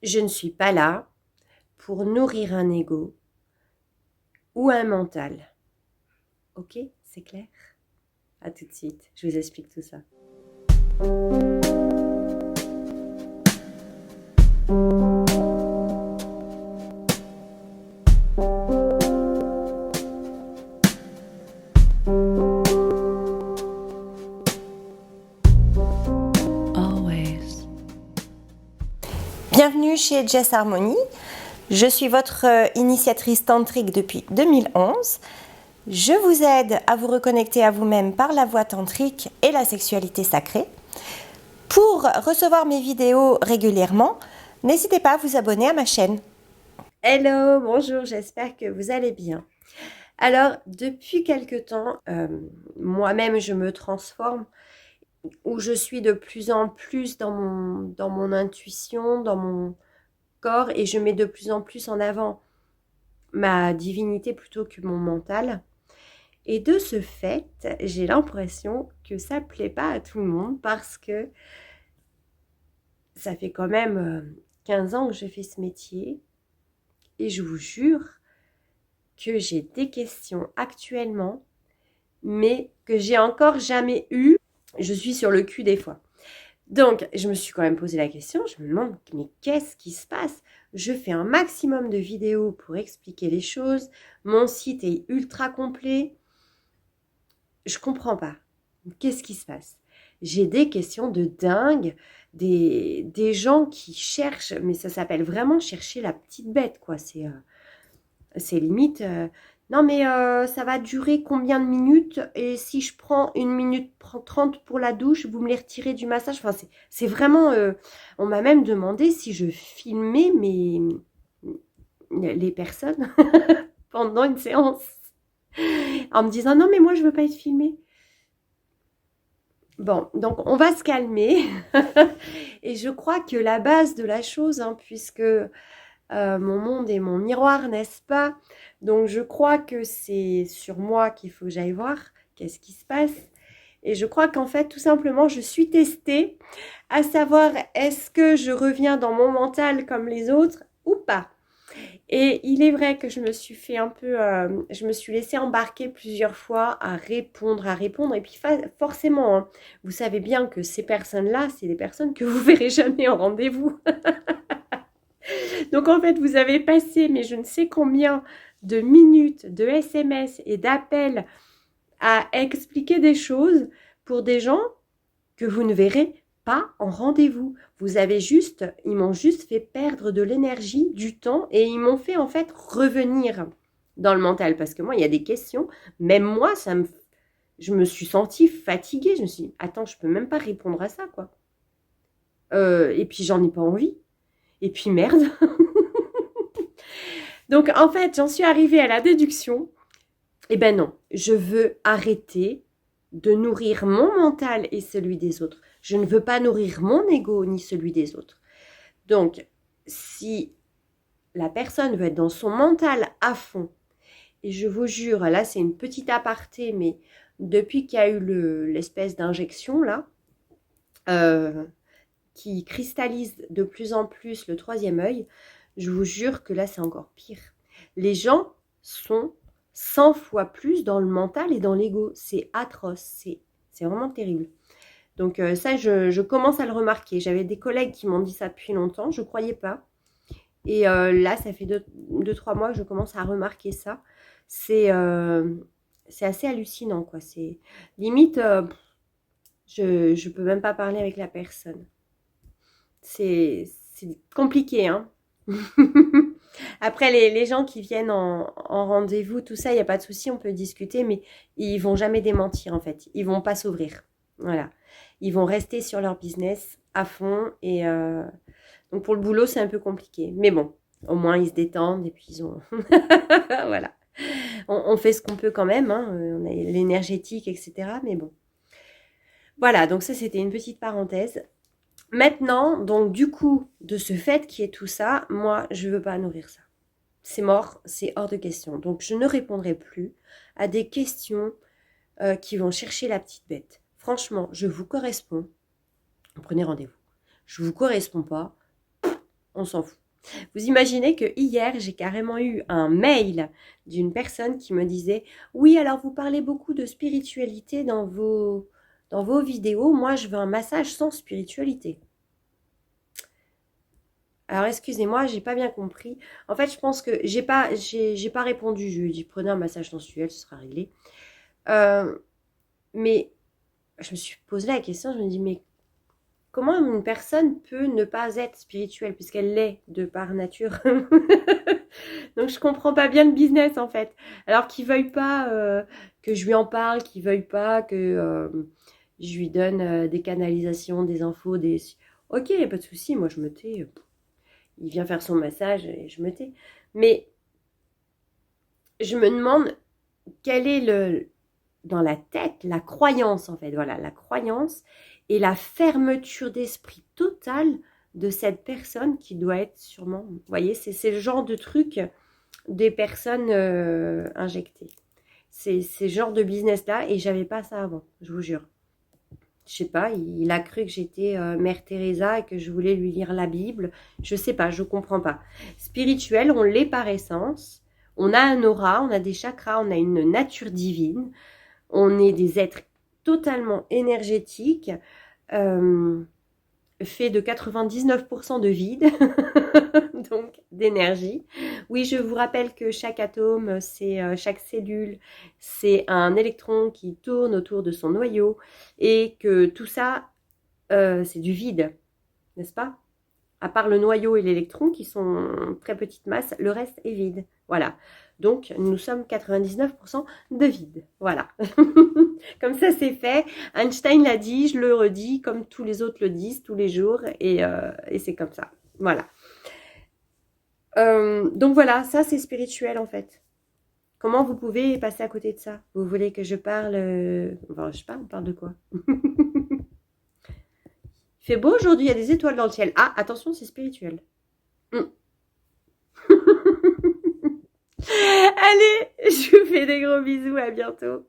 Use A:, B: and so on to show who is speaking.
A: Je ne suis pas là pour nourrir un ego ou un mental. Ok, c'est clair? À tout de suite, je vous explique tout ça.
B: Always.
A: Bienvenue chez Jess Harmony. Je suis votre initiatrice tantrique depuis 2011. Je vous aide à vous reconnecter à vous-même par la voie tantrique et la sexualité sacrée. Pour recevoir mes vidéos régulièrement, n'hésitez pas à vous abonner à ma chaîne. Hello, bonjour, j'espère que vous allez bien. Alors, depuis quelque temps, moi-même, je me transforme, où je suis de plus en plus dans mon intuition, dans mon corps, et je mets de plus en plus en avant ma divinité plutôt que mon mental. Et de ce fait, j'ai l'impression que ça ne plaît pas à tout le monde parce que ça fait quand même 15 ans que je fais ce métier et je vous jure que j'ai des questions actuellement, mais que j'ai encore jamais eues. Je suis sur le cul des fois. Donc, je me suis quand même posé la question, je me demande, mais qu'est-ce qui se passe? Je fais un maximum de vidéos pour expliquer les choses, mon site est ultra complet. Je comprends pas. Qu'est-ce qui se passe? J'ai des questions de dingue, des gens qui cherchent, mais ça s'appelle vraiment chercher la petite bête, quoi. C'est limite, non mais ça va durer combien de minutes? Et si je prends 1 minute 30 pour la douche, vous me les retirez du massage? Enfin, c'est vraiment... on m'a même demandé si je filmais les personnes pendant une séance. En me disant, non mais moi je veux pas être filmée. Bon, donc on va se calmer. Et je crois que la base de la chose, hein, puisque mon monde est mon miroir, n'est-ce pas? Donc je crois que c'est sur moi qu'il faut que j'aille voir qu'est-ce qui se passe. Et je crois qu'en fait, tout simplement, je suis testée à savoir est-ce que je reviens dans mon mental comme les autres ou pas. Et il est vrai que je me suis fait un peu, je me suis laissée embarquer plusieurs fois à répondre. Et puis forcément, hein, vous savez bien que ces personnes-là, c'est des personnes que vous verrez jamais en rendez-vous. Donc en fait, vous avez passé, mais je ne sais combien de minutes de SMS et d'appels à expliquer des choses pour des gens que vous ne verrez pas en rendez-vous. Ils m'ont juste fait perdre de l'énergie, du temps, et ils m'ont fait en fait revenir dans le mental. Parce que moi, il y a des questions, même moi, je me suis sentie fatiguée. Je me suis dit, attends, je peux même pas répondre à ça, quoi. Et puis, j'en ai pas envie. Et puis, merde. Donc, en fait, j'en suis arrivée à la déduction. Eh ben non, je veux arrêter de nourrir mon mental et celui des autres. Je ne veux pas nourrir mon ego ni celui des autres. Donc, si la personne veut être dans son mental à fond, et je vous jure, là c'est une petite aparté, mais depuis qu'il y a eu l'espèce d'injection là, qui cristallise de plus en plus le troisième œil, je vous jure que là c'est encore pire. Les gens sont 100 fois plus dans le mental et dans l'ego. C'est atroce, c'est vraiment terrible. Donc ça, je commence à le remarquer. J'avais des collègues qui m'ont dit ça depuis longtemps, je ne croyais pas. Et là, ça fait 2-3 mois que je commence à remarquer ça. C'est assez hallucinant, quoi. C'est limite, je ne peux même pas parler avec la personne. C'est compliqué, hein. Après, les gens qui viennent en rendez-vous, tout ça, il n'y a pas de souci, on peut discuter, mais ils vont jamais démentir, en fait. Ils vont pas s'ouvrir. Voilà. Ils vont rester sur leur business à fond. Et donc, pour le boulot, c'est un peu compliqué. Mais bon, au moins, ils se détendent et puis ils ont... voilà. On fait ce qu'on peut quand même, hein. On a l'énergétique, etc. Mais bon. Voilà, donc ça, c'était une petite parenthèse. Maintenant, donc du coup, de ce fait qu'il y ait tout ça, moi, je ne veux pas nourrir ça. C'est mort, c'est hors de question. Donc, je ne répondrai plus à des questions qui vont chercher la petite bête. Franchement, je vous corresponds. Prenez rendez-vous. Je ne vous corresponds pas. On s'en fout. Vous imaginez que hier, j'ai carrément eu un mail d'une personne qui me disait « Oui, alors vous parlez beaucoup de spiritualité dans vos vidéos. Moi, je veux un massage sans spiritualité. » Alors, excusez-moi, j'ai pas bien compris. En fait, je pense que j'ai pas répondu. Je lui ai dit « Prenez un massage sensuel, ce sera réglé. » Mais je me suis posé la question, je me dis « Mais comment une personne peut ne pas être spirituelle puisqu'elle l'est de par nature ?» Donc je comprends pas bien le business en fait. Alors qu'il veuille pas que je lui en parle, qu'il veuille pas que je lui donne des canalisations, des infos, des... Ok, y a pas de souci, moi je me tais. Il vient faire son massage et je me tais. Mais je me demande quelle est dans la tête, la croyance en fait. Voilà, la croyance et la fermeture d'esprit totale de cette personne qui doit être sûrement... Vous voyez, c'est le genre de truc des personnes injectées. C'est ce genre de business-là et j'avais pas ça avant, je vous jure. Je sais pas, il a cru que j'étais Mère Teresa et que je voulais lui lire la Bible. Je sais pas, je comprends pas. Spirituel, on l'est par essence. On a un aura, on a des chakras, on a une nature divine. On est des êtres totalement énergétiques, fait de 99% de vide, donc d'énergie. Oui, je vous rappelle que chaque atome, chaque cellule, c'est un électron qui tourne autour de son noyau et que tout ça, c'est du vide, n'est-ce pas? À part le noyau et l'électron qui sont très petites masses, le reste est vide. Voilà. Donc, nous sommes 99% de vide. Voilà. Comme ça, c'est fait. Einstein l'a dit, je le redis, comme tous les autres le disent tous les jours. Et c'est comme ça. Voilà. Donc voilà, ça, c'est spirituel, en fait. Comment vous pouvez passer à côté de ça? Vous voulez que je parle... Enfin, je sais pas, on parle de quoi? Il fait beau aujourd'hui, il y a des étoiles dans le ciel. Ah, attention, c'est spirituel. Allez, je vous fais des gros bisous, à bientôt.